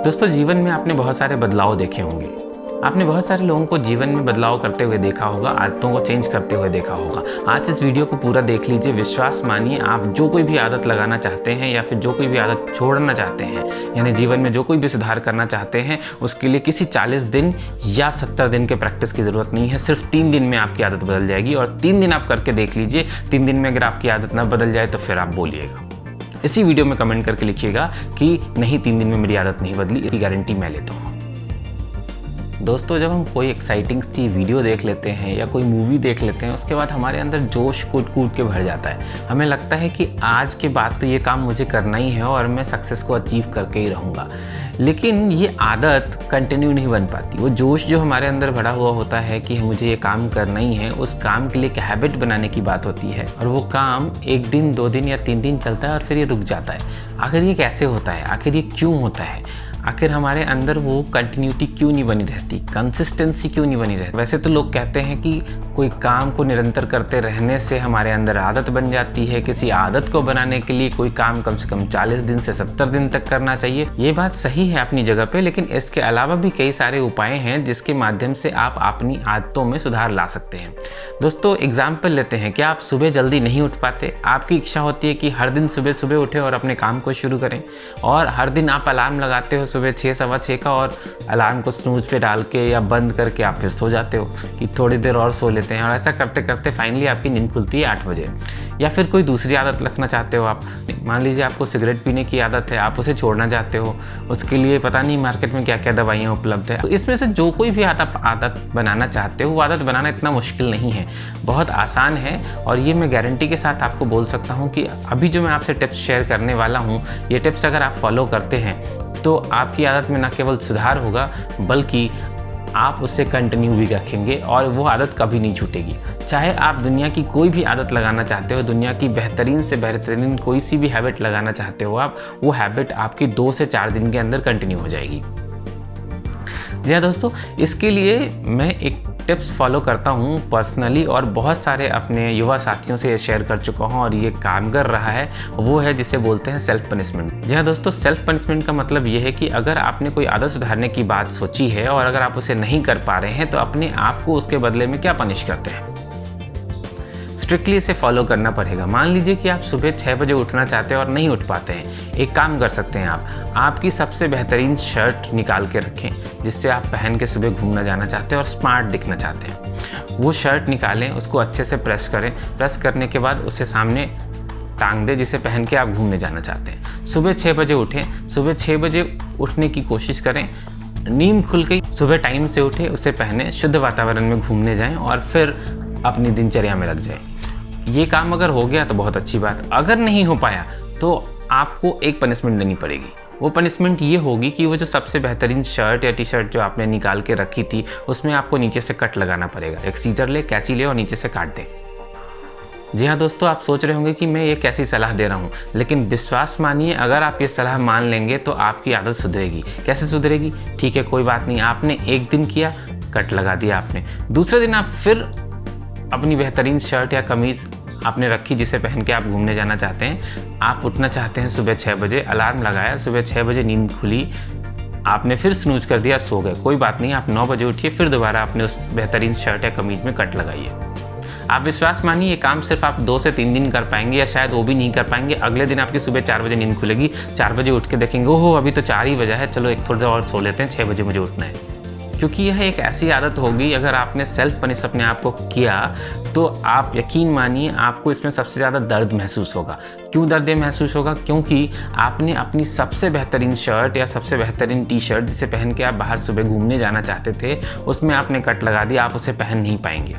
दोस्तों, जीवन में आपने बहुत सारे बदलाव देखे होंगे। आपने बहुत सारे लोगों को जीवन में बदलाव करते हुए देखा होगा, आदतों को चेंज करते हुए देखा होगा। आज इस वीडियो को पूरा देख लीजिए। विश्वास मानिए, आप जो कोई भी आदत लगाना चाहते हैं या फिर जो कोई भी आदत छोड़ना चाहते हैं, यानी जीवन में जो कोई भी सुधार करना चाहते हैं, उसके लिए किसी 40 दिन या 70 दिन के प्रैक्टिस की ज़रूरत नहीं है। सिर्फ 3 दिन में आपकी आदत बदल जाएगी। और 3 दिन आप करके देख लीजिए। 3 दिन में अगर आपकी आदत ना बदल जाए तो फिर आप बोलिएगा। इसी वीडियो में कमेंट करके लिखिएगा कि नहीं, 3 दिन में मेरी आदत नहीं बदली, इसकी गारंटी मैं लेता हूँ। दोस्तों, जब हम कोई एक्साइटिंग सी वीडियो देख लेते हैं या कोई मूवी देख लेते हैं, उसके बाद हमारे अंदर जोश कूद कूद के भर जाता है। हमें लगता है कि आज के बाद तो ये काम मुझे करना ही है और मैं सक्सेस को अचीव करके ही रहूँगा। लेकिन ये आदत कंटिन्यू नहीं बन पाती। वो जोश जो हमारे अंदर भरा हुआ होता है कि मुझे ये काम करना ही है, उस काम के लिए एक हैबिट बनाने की बात होती है और वो काम 1 दिन 2 दिन या 3 दिन चलता है और फिर ये रुक जाता है। आखिर ये कैसे होता है? आखिर ये क्यों होता है? आखिर हमारे अंदर वो कंटिन्यूटी क्यों नहीं बनी रहती, कंसिस्टेंसी क्यों नहीं बनी रहती? वैसे तो लोग कहते हैं कि कोई काम को निरंतर करते रहने से हमारे अंदर आदत बन जाती है। किसी आदत को बनाने के लिए कोई काम कम से कम 40 दिन से 70 दिन तक करना चाहिए। ये बात सही है अपनी जगह पे, लेकिन इसके अलावा भी कई सारे उपाय हैं जिसके माध्यम से आप अपनी आदतों में सुधार ला सकते हैं। दोस्तों, एग्जाम्पल लेते हैं कि आप सुबह जल्दी नहीं उठ पाते। आपकी इच्छा होती है कि हर दिन सुबह सुबह उठे और अपने काम को शुरू करें, और हर दिन आप अलार्म लगाते हो सुबह 6 सवा 6 का, और अलार्म को स्नूज पे डाल के या बंद करके आप फिर सो जाते हो कि थोड़ी देर और सो लेते हैं, और ऐसा करते करते फाइनली आपकी नींद खुलती है 8 बजे। या फिर कोई दूसरी आदत रखना चाहते हो आप, मान लीजिए आपको सिगरेट पीने की आदत है, आप उसे छोड़ना चाहते हो। उसके लिए पता नहीं मार्केट में क्या क्या दवाइयाँ उपलब्ध है। तो इसमें से जो कोई भी आदत बनाना चाहते हो, वो आदत बनाना इतना मुश्किल नहीं है, बहुत आसान है। और ये मैं गारंटी के साथ आपको बोल सकता हूँ कि अभी जो मैं आपसे टिप्स शेयर करने वाला हूँ, ये टिप्स अगर आप फॉलो करते हैं तो आपकी आदत में न केवल सुधार होगा, बल्कि आप उससे कंटिन्यू भी रखेंगे और वो आदत कभी नहीं छूटेगी। चाहे आप दुनिया की कोई भी आदत लगाना चाहते हो, दुनिया की बेहतरीन से बेहतरीन कोई सी भी हैबिट लगाना चाहते हो आप, वो हैबिट आपकी 2 से 4 दिन के अंदर कंटिन्यू हो जाएगी। जी हाँ दोस्तों, इसके लिए मैं एक टिप्स फॉलो करता हूँ पर्सनली, और बहुत सारे अपने युवा साथियों से ये शेयर कर चुका हूँ और ये काम कर रहा है। वो है जिसे बोलते हैं सेल्फ पनिशमेंट। जी हाँ दोस्तों, सेल्फ पनिशमेंट का मतलब ये है कि अगर आपने कोई आदत सुधारने की बात सोची है और अगर आप उसे नहीं कर पा रहे हैं, तो अपने आप को उसके बदले में क्या पनिश करते हैं, स्ट्रिक्टली इसे फॉलो करना पड़ेगा। मान लीजिए कि आप सुबह 6 बजे उठना चाहते हैं और नहीं उठ पाते हैं। एक काम कर सकते हैं, आप आपकी सबसे बेहतरीन शर्ट निकाल के रखें जिससे आप पहन के सुबह घूमना जाना चाहते हैं और स्मार्ट दिखना चाहते हैं। वो शर्ट निकालें, उसको अच्छे से प्रेस करें। प्रेस करने के बाद उसे सामने टांग दें जिसे पहन के आप घूमने जाना चाहते हैं। सुबह 6 बजे उठें। सुबह 6 बजे उठने की कोशिश करें। नींद खुल गई, सुबह टाइम से उठे, उसे पहने, शुद्ध वातावरण में घूमने जाएं और फिर अपनी दिनचर्या में लग जाएं। ये काम अगर हो गया तो बहुत अच्छी बात। अगर नहीं हो पाया तो आपको एक पनिशमेंट देनी पड़ेगी। वो पनिशमेंट ये होगी कि वो जो सबसे बेहतरीन शर्ट या टी-शर्ट जो आपने निकाल के रखी थी, उसमें आपको नीचे से कट लगाना पड़ेगा। एक सीजर ले, कैंची ले और नीचे से काट दें। जी हाँ दोस्तों, आप सोच रहे होंगे कि मैं ये कैसी सलाह दे रहा हूँ, लेकिन विश्वास मानिए, अगर आप ये सलाह मान लेंगे तो आपकी आदत सुधरेगी। कैसे सुधरेगी? ठीक है, कोई बात नहीं। आपने 1 दिन किया, कट लगा दिया आपने। दूसरे दिन आप फिर अपनी बेहतरीन शर्ट या कमीज़ आपने रखी जिसे पहन के आप घूमने जाना चाहते हैं। आप उठना चाहते हैं सुबह 6 बजे, अलार्म लगाया, सुबह 6 बजे नींद खुली, आपने फिर स्नूज कर दिया, सो गए। कोई बात नहीं, आप 9 बजे उठिए, फिर दोबारा आपने उस बेहतरीन शर्ट या कमीज़ में कट लगाइए। आप विश्वास मानिए, ये काम सिर्फ आप 2 से 3 दिन कर पाएंगे, या शायद वो भी नहीं कर पाएंगे। अगले दिन आपकी सुबह 4 बजे नींद खुलेगी। 4 बजे उठ के देखेंगे, ओहो अभी तो 4 ही बजा है, चलो एक थोड़ी देर और सो लेते हैं, 6 बजे मुझे उठना है। क्योंकि यह एक ऐसी आदत होगी, अगर आपने सेल्फ पनिश अपने आप को किया तो आप यकीन मानिए आपको इसमें सबसे ज़्यादा दर्द महसूस होगा। क्यों दर्द महसूस होगा? क्योंकि आपने अपनी सबसे बेहतरीन शर्ट या सबसे बेहतरीन टी-शर्ट जिसे पहन के आप बाहर सुबह घूमने जाना चाहते थे, उसमें आपने कट लगा दिया, आप उसे पहन नहीं पाएंगे।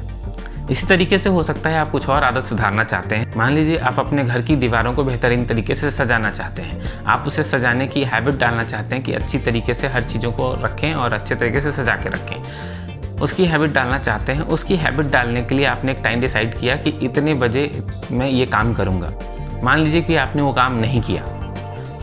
इसी तरीके से हो सकता है आप कुछ और आदत सुधारना चाहते हैं। मान लीजिए आप अपने घर की दीवारों को बेहतरीन तरीके से सजाना चाहते हैं। आप उसे सजाने की हैबिट डालना चाहते हैं कि अच्छी तरीके से हर चीज़ों को रखें और अच्छे तरीके से सजा के रखें। उसकी हैबिट डालना चाहते हैं। उसकी हैबिट डालने के लिए आपने एक टाइम डिसाइड किया कि इतने बजे मैं ये काम करूँगा। मान लीजिए कि आपने वो काम नहीं किया,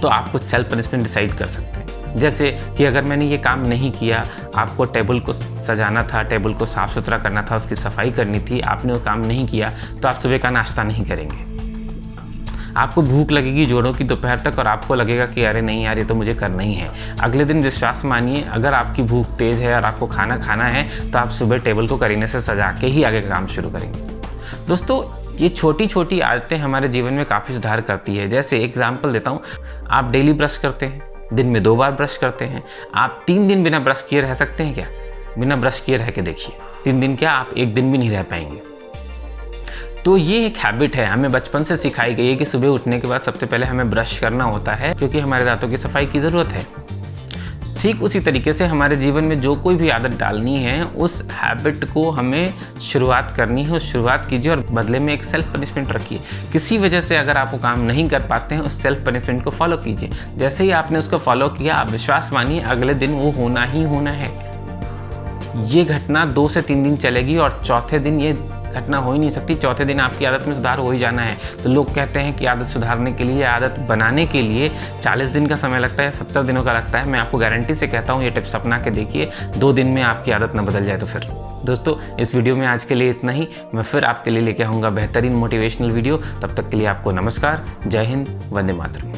तो आप कुछ सेल्फ पनिशमेंट डिसाइड कर सकते हैं। जैसे कि अगर मैंने ये काम नहीं किया, आपको टेबल को सजाना था, टेबल को साफ़ सुथरा करना था, उसकी सफाई करनी थी, आपने वो काम नहीं किया, तो आप सुबह का नाश्ता नहीं करेंगे। आपको भूख लगेगी जोड़ों की दोपहर तक और आपको लगेगा कि अरे नहीं यार ये तो मुझे करना ही है। अगले दिन विश्वास मानिए, अगर आपकी भूख तेज़ है और आपको खाना खाना है तो आप सुबह टेबल को करीने से सजा के ही आगे का काम शुरू करेंगे। दोस्तों, ये छोटी छोटी आदतें हमारे जीवन में काफ़ी सुधार करती है। जैसे एग्जाम्पल देता हूँ, आप डेली ब्रश करते हैं, दिन में 2 बार ब्रश करते हैं, आप 3 दिन बिना ब्रश किए रह सकते हैं क्या? बिना ब्रश किए रह के देखिए, 3 दिन क्या, आप 1 दिन भी नहीं रह पाएंगे। तो ये एक हैबिट है, हमें बचपन से सिखाई गई है कि सुबह उठने के बाद सबसे पहले हमें ब्रश करना होता है, क्योंकि हमारे दांतों की सफाई की ज़रूरत है। ठीक उसी तरीके से हमारे जीवन में जो कोई भी आदत डालनी है, उस हैबिट को हमें शुरुआत करनी है, उस शुरुआत कीजिए और बदले में एक सेल्फ पनिशमेंट रखिए। किसी वजह से अगर आप वो काम नहीं कर पाते हैं, उस सेल्फ पनिशमेंट को फॉलो कीजिए। जैसे ही आपने उसको फॉलो किया, आप विश्वास मानिए अगले दिन वो होना ही होना है। ये घटना 2 से 3 दिन चलेगी और चौथे दिन ये घटना हो ही नहीं सकती। चौथे दिन आपकी आदत में सुधार हो ही जाना है। तो लोग कहते हैं कि आदत सुधारने के लिए, आदत बनाने के लिए 40 दिन का समय लगता है, 70 दिनों का लगता है। मैं आपको गारंटी से कहता हूँ, ये टिप्स अपना के देखिए, 2 दिन में आपकी आदत न बदल जाए तो फिर। दोस्तों, इस वीडियो में आज के लिए इतना ही। मैं फिर आपके लिए लेके आऊँगा बेहतरीन मोटिवेशनल वीडियो। तब तक के लिए आपको नमस्कार, जय हिंद, वंदे मातरम।